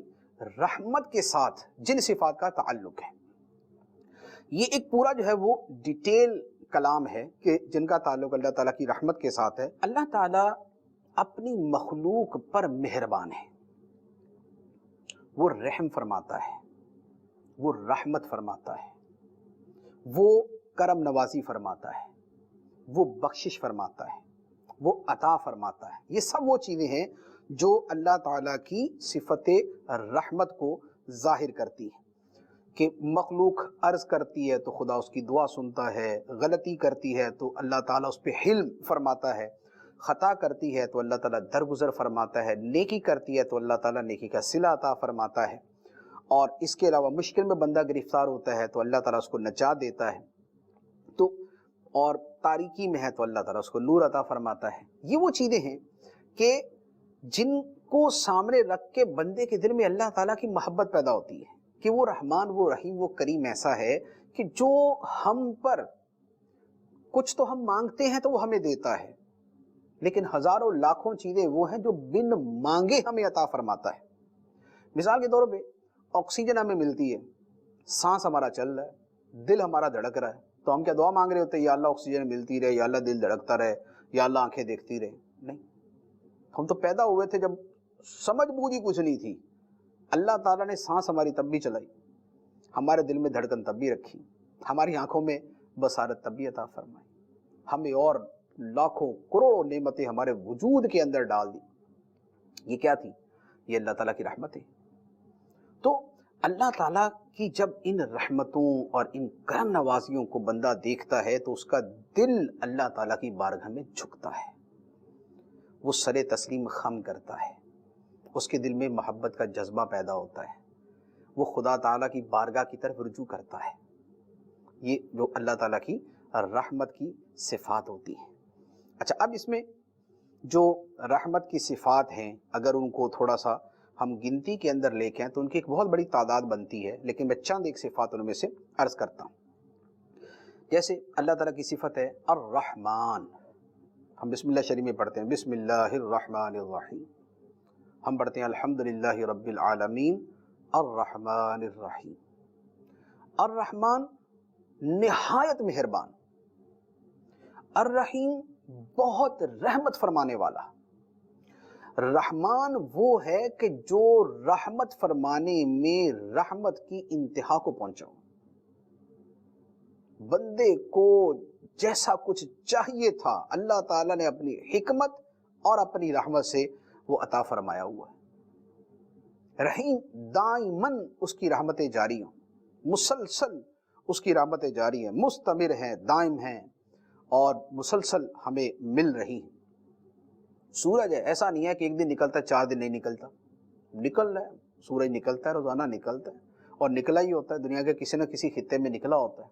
رحمت کے ساتھ جن صفات کا تعلق ہے، یہ ایک پورا جو ہے وہ ڈیٹیل کلام ہے کہ جن کا تعلق اللہ تعالیٰ کی رحمت کے ساتھ ہے۔ اللہ تعالیٰ اپنی مخلوق پر مہربان ہے، وہ رحم فرماتا ہے، وہ رحمت فرماتا ہے، وہ کرم نوازی فرماتا ہے، وہ بخشش فرماتا ہے، وہ عطا فرماتا ہے۔ یہ سب وہ چیزیں ہیں جو اللہ تعالیٰ کی صفت رحمت کو ظاہر کرتی ہیں کہ مخلوق عرض کرتی ہے تو خدا اس کی دعا سنتا ہے، غلطی کرتی ہے تو اللہ تعالیٰ اس پہ حلم فرماتا ہے، خطا کرتی ہے تو اللہ تعالیٰ درگزر فرماتا ہے، نیکی کرتی ہے تو اللہ تعالیٰ نیکی کا صلہ عطا فرماتا ہے، اور اس کے علاوہ مشکل میں بندہ گرفتار ہوتا ہے تو اللہ تعالیٰ اس کو نجات دیتا ہے، تو اور تاریکی میں ہے تو اللہ تعالیٰ اس کو نور عطا فرماتا ہے۔ یہ وہ چیزیں ہیں کہ جن کو سامنے رکھ کے بندے کے دل میں اللہ تعالیٰ کی محبت پیدا ہوتی ہے کہ وہ رحمان، وہ رحیم، وہ کریم ایسا ہے کہ جو ہم پر کچھ تو ہم مانگتے ہیں تو وہ ہمیں دیتا ہے، لیکن ہزاروں لاکھوں چیزیں وہ ہیں جو بن مانگے ہمیں عطا فرماتا ہے۔ مثال کے طور پہ آکسیجن ہمیں ملتی ہے، سانس ہمارا چل رہا ہے، دل ہمارا دھڑک رہا ہے، تو ہم کیا دعا مانگ رہے ہوتے ہیں یا اللہ آکسیجن ملتی رہے، یا اللہ دل دھڑکتا رہے، یا اللہ آنکھیں دیکھتی رہے؟ نہیں، ہم تو پیدا ہوئے تھے جب سمجھ بوجھ ہی کچھ نہیں تھی، اللہ تعالیٰ نے سانس ہماری تب بھی چلائی، ہمارے دل میں دھڑکن تب بھی رکھی، ہماری آنکھوں میں بصارت تب بھی عطا فرمائی، ہمیں اور لاکھوں کروڑوں نعمتیں ہمارے وجود کے اندر ڈال دی۔ یہ کیا تھی؟ یہ اللہ تعالیٰ کی رحمت ہے۔ تو اللہ تعالیٰ کی جب ان رحمتوں اور ان کرم نوازیوں کو بندہ دیکھتا ہے تو اس کا دل اللہ تعالیٰ کی بارگاہ میں جھکتا ہے، وہ سر تسلیم خم کرتا ہے، اس کے دل میں محبت کا جذبہ پیدا ہوتا ہے، وہ خدا تعالیٰ کی بارگاہ کی طرف رجوع کرتا ہے۔ یہ جو اللہ تعالیٰ کی رحمت کی صفات ہوتی ہیں۔ اچھا، اب اس میں جو رحمت کی صفات ہیں اگر ان کو تھوڑا سا ہم گنتی کے اندر لے کے ہیں تو ان کی ایک بہت بڑی تعداد بنتی ہے، لیکن میں چند ایک صفات ان میں سے عرض کرتا ہوں۔ جیسے اللہ تعالیٰ کی صفت ہے الرحمن، ہم بسم اللہ شریف میں پڑھتے ہیں بسم اللہ الرحمن الرحیم، ہم پڑھتے ہیں الحمدللہ رب العالمین الرحمن الرحیم۔ الرحمن نہایت مہربان، الرحیم بہت رحمت فرمانے والا۔ رحمان وہ ہے کہ جو رحمت فرمانے میں رحمت کی انتہا کو پہنچا ہو، بندے کو جیسا کچھ چاہیے تھا اللہ تعالیٰ نے اپنی حکمت اور اپنی رحمت سے وہ عطا فرمایا ہوا ہے۔ رحیم دائماً اس کی رحمتیں جاری ہوں، مسلسل اس کی رحمتیں جاری ہیں، مستمر ہیں، دائم ہیں اور مسلسل ہمیں مل رہی ہیں۔ سورج ہے، ایسا نہیں ہے کہ ایک دن نکلتا ہے 4 دن نہیں نکلتا، نکل رہا ہے، سورج نکلتا ہے، روزانہ نکلتا ہے اور نکلا ہی ہوتا ہے، دنیا کے کسی نہ کسی خطے میں نکلا ہوتا ہے،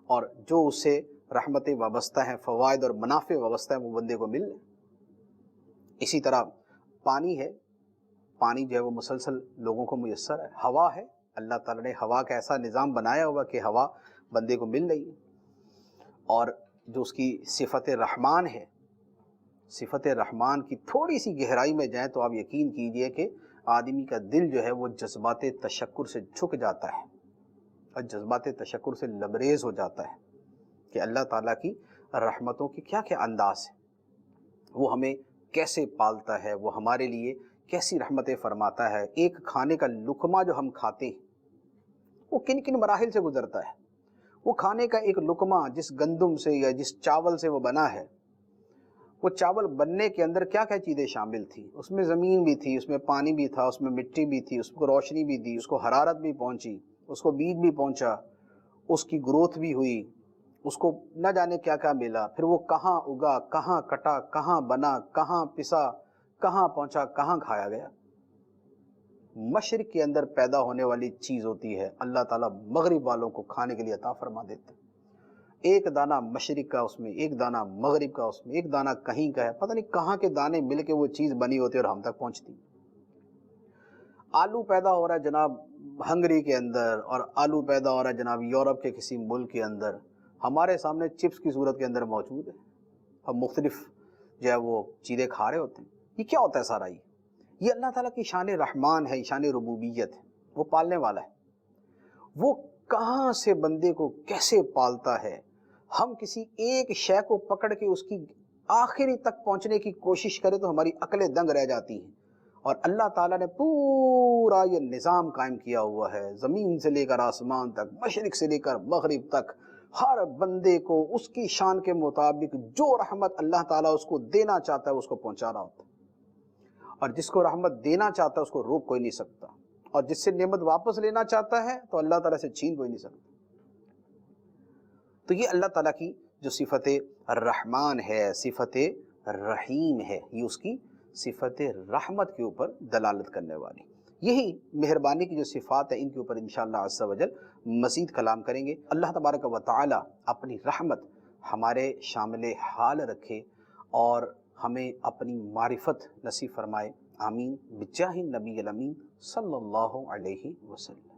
اور جو اس سے رحمتیں وابستہ ہیں، فوائد اور منافع وابستہ ہیں، وہ بندے کو مل رہے ہیں۔ اسی طرح پانی ہے، پانی جو ہے وہ مسلسل لوگوں کو میسر ہے۔ ہوا ہے، اللہ تعالیٰ نے ہوا کا ایسا نظام بنایا ہوا کہ ہوا بندے کو مل رہی ہے۔ اور جو اس کی صفت رحمان ہے، صفت رحمان کی تھوڑی سی گہرائی میں جائیں تو آپ یقین کیجئے کہ آدمی کا دل جو ہے وہ جذبات تشکر سے جھک جاتا ہے اور جذبات تشکر سے لبریز ہو جاتا ہے کہ اللہ تعالیٰ کی رحمتوں کی کیا کیا انداز ہے، وہ ہمیں کیسے پالتا ہے، وہ ہمارے لیے کیسی رحمتیں فرماتا ہے۔ ایک کھانے کا لقمہ جو ہم کھاتے ہیں وہ کن کن مراحل سے گزرتا ہے، وہ کھانے کا ایک لقمہ جس گندم سے یا جس چاول سے وہ بنا ہے، وہ چاول بننے کے اندر کیا کیا چیزیں شامل تھی، اس میں زمین بھی تھی، اس میں پانی بھی تھا، اس میں مٹی بھی تھی، اس کو روشنی بھی دی، اس کو حرارت بھی پہنچی، اس کو بیج بھی پہنچا، اس کی گروتھ بھی ہوئی، اس کو نہ جانے کیا کیا ملا، پھر وہ کہاں اگا، کہاں کٹا، کہاں بنا، کہاں پسا، کہاں پہنچا، کہاں کھایا گیا۔ مشرق کے اندر پیدا ہونے والی چیز ہوتی ہے، اللہ تعالیٰ مغرب والوں کو کھانے کے لیے عطا فرما دیتے ہیں۔ ایک دانہ مشرق کا اس میں، ایک دانہ مغرب کا اس میں، ایک دانہ کہیں کا ہے، پتہ نہیں کہاں کے دانے مل کے وہ چیز بنی ہوتی ہے اور ہم تک پہنچتی۔ آلو پیدا ہو رہا ہے جناب ہنگری کے اندر، اور آلو پیدا ہو رہا ہے جناب یورپ کے کسی ملک کے اندر، ہمارے سامنے چپس کی صورت کے اندر موجود ہے۔ ہم مختلف جو ہے وہ چیزیں کھا رہے ہوتے ہیں۔ یہ کیا ہوتا ہے سارا؟ یہ اللہ تعالیٰ کی شان رحمان ہے، شان ربوبیت ہے، وہ پالنے والا ہے۔ وہ کہاں سے بندے کو کیسے پالتا ہے، ہم کسی ایک شے کو پکڑ کے اس کی آخری تک پہنچنے کی کوشش کریں تو ہماری عقلیں دنگ رہ جاتی ہیں۔ اور اللہ تعالیٰ نے پورا یہ نظام قائم کیا ہوا ہے، زمین سے لے کر آسمان تک، مشرق سے لے کر مغرب تک، ہر بندے کو اس کی شان کے مطابق جو رحمت اللہ تعالیٰ اس کو دینا چاہتا ہے اس کو پہنچا رہا ہوتا ہے، اور جس کو رحمت دینا چاہتا ہے اس کو روک کوئی نہیں سکتا، اور جس سے نعمت واپس لینا چاہتا ہے تو اللہ تعالیٰ سے چھین کوئی نہیں سکتا۔ تو یہ اللہ تعالیٰ کی جو صفت الرحمن ہے، صفت رحیم ہے، یہ اس کی صفت رحمت کے اوپر دلالت کرنے والی۔ یہی مہربانی کی جو صفات ہیں ان کے اوپر انشاءاللہ عز و جل مزید کلام کریں گے۔ اللہ تبارک و تعالی اپنی رحمت ہمارے شامل حال رکھے اور ہمیں اپنی معرفت نصیب فرمائے، آمین بجاہ النبی الامین صلی اللہ علیہ وسلم۔